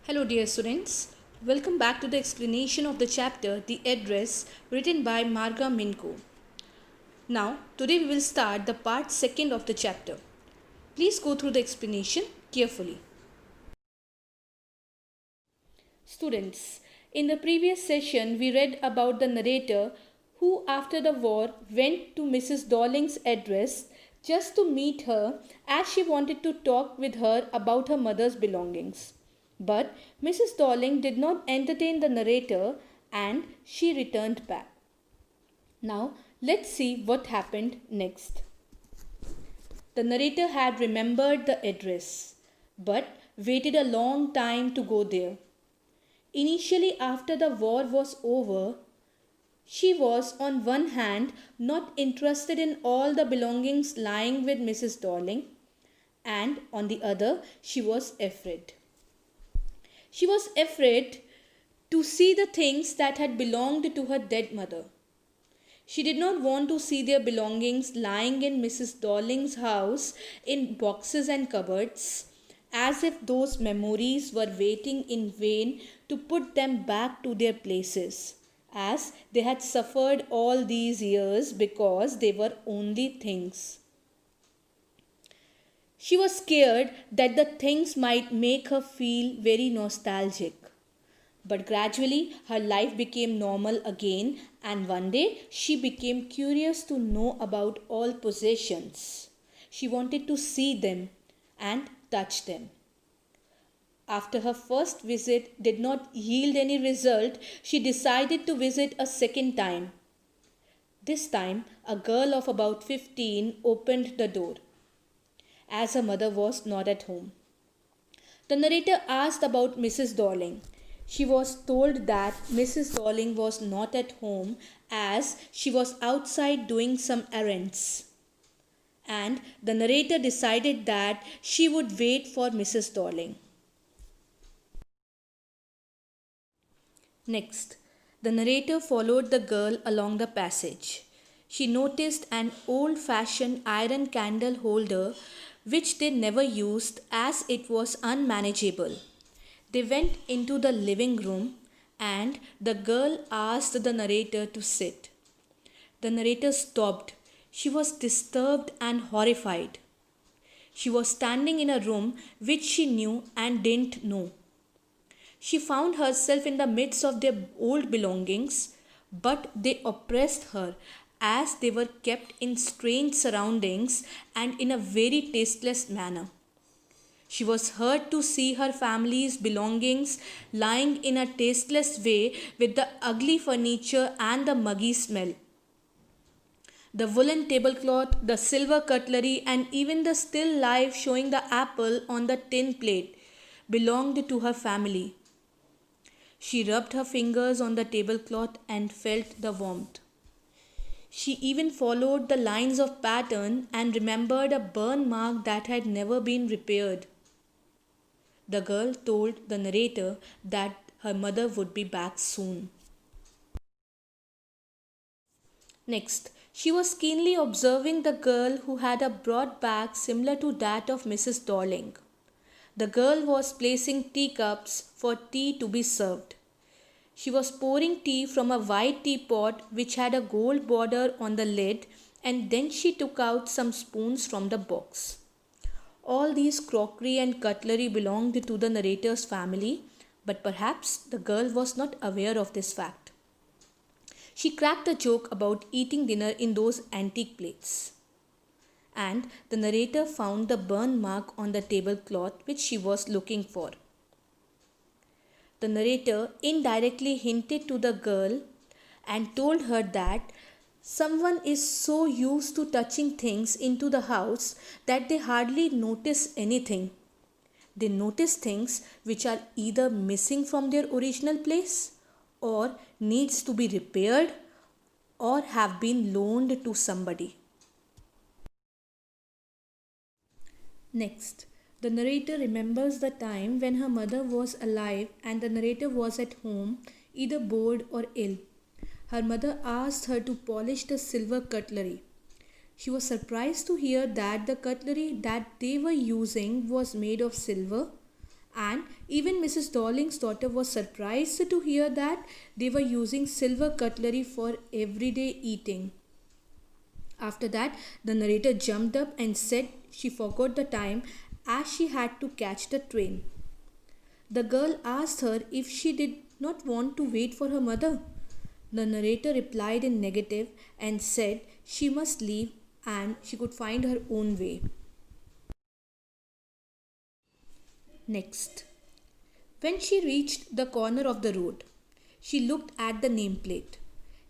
Hello, dear students. Welcome back to the explanation of the chapter The Address, written by Marga Minko. Now, today we will start the part second of the chapter. Please go through the explanation carefully. Students, in the previous session, we read about the narrator who, after the war, went to Mrs. Darling's address just to meet her as she wanted to talk with her about her mother's belongings. But Mrs. Darling did not entertain the narrator and she returned back. Now, let's see what happened next. The narrator had remembered the address but waited a long time to go there. Initially, after the war was over, she was on one hand not interested in all the belongings lying with Mrs. Darling, and on the other, she was afraid. She was afraid to see the things that had belonged to her dead mother. She did not want to see their belongings lying in Mrs. Darling's house in boxes and cupboards, as if those memories were waiting in vain to put them back to their places, as they had suffered all these years because they were only things. She was scared that the things might make her feel very nostalgic. But gradually her life became normal again, and one day she became curious to know about all possessions. She wanted to see them and touch them. After her first visit did not yield any result, she decided to visit a second time. This time, a girl of about 15 opened the door, as her mother was not at home. The narrator asked about Mrs. Darling. She was told that Mrs. Darling was not at home as she was outside doing some errands. And the narrator decided that she would wait for Mrs. Darling. Next, the narrator followed the girl along the passage. She noticed an old fashioned iron candle holder which they never used as it was unmanageable. They went into the living room and the girl asked the narrator to sit. The narrator stopped. She was disturbed and horrified. She was standing in a room which she knew and didn't know. She found herself in the midst of their old belongings, but they oppressed her as they were kept in strange surroundings and in a very tasteless manner. She was hurt to see her family's belongings lying in a tasteless way with the ugly furniture and the muggy smell. The woolen tablecloth, the silver cutlery, and even the still life showing the apple on the tin plate belonged to her family. She rubbed her fingers on the tablecloth and felt the warmth. She even followed the lines of pattern and remembered a burn mark that had never been repaired. The girl told the narrator that her mother would be back soon. Next, she was keenly observing the girl who had a broad back similar to that of Mrs. Darling. The girl was placing teacups for tea to be served. She was pouring tea from a white teapot which had a gold border on the lid, and then she took out some spoons from the box. All these crockery and cutlery belonged to the narrator's family, but perhaps the girl was not aware of this fact. She cracked a joke about eating dinner in those antique plates. And the narrator found the burn mark on the tablecloth which she was looking for. The narrator indirectly hinted to the girl and told her that someone is so used to touching things into the house that they hardly notice anything. They notice things which are either missing from their original place or needs to be repaired or have been loaned to somebody. Next, the narrator remembers the time when her mother was alive and the narrator was at home, either bored or ill. Her mother asked her to polish the silver cutlery. She was surprised to hear that the cutlery that they were using was made of silver And even Mrs. Darling's daughter was surprised to hear that they were using silver cutlery for everyday eating. After that, the narrator jumped up and said she forgot the time as she had to catch the train. The girl asked her if she did not want to wait for her mother. The narrator replied in negative and said she must leave and she could find her own way. Next, when she reached the corner of the road, she looked at the nameplate.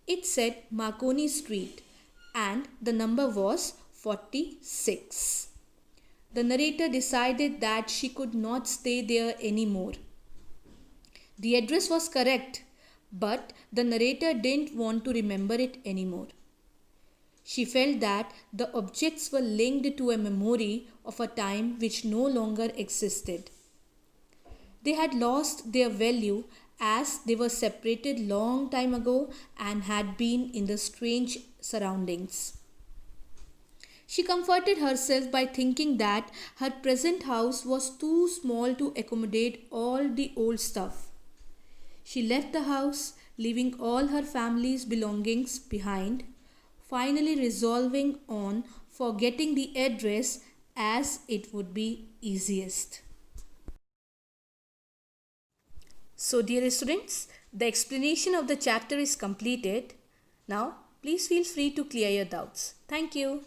It said Marconi Street and the number was 46. The narrator decided that she could not stay there anymore. The address was correct, but the narrator didn't want to remember it anymore. She felt that the objects were linked to a memory of a time which no longer existed. They had lost their value as they were separated long time ago and had been in the strange surroundings. She comforted herself by thinking that her present house was too small to accommodate all the old stuff. She left the house, leaving all her family's belongings behind, finally resolving on forgetting the address as it would be easiest. So, dear students, the explanation of the chapter is completed. Now, please feel free to clear your doubts. Thank you.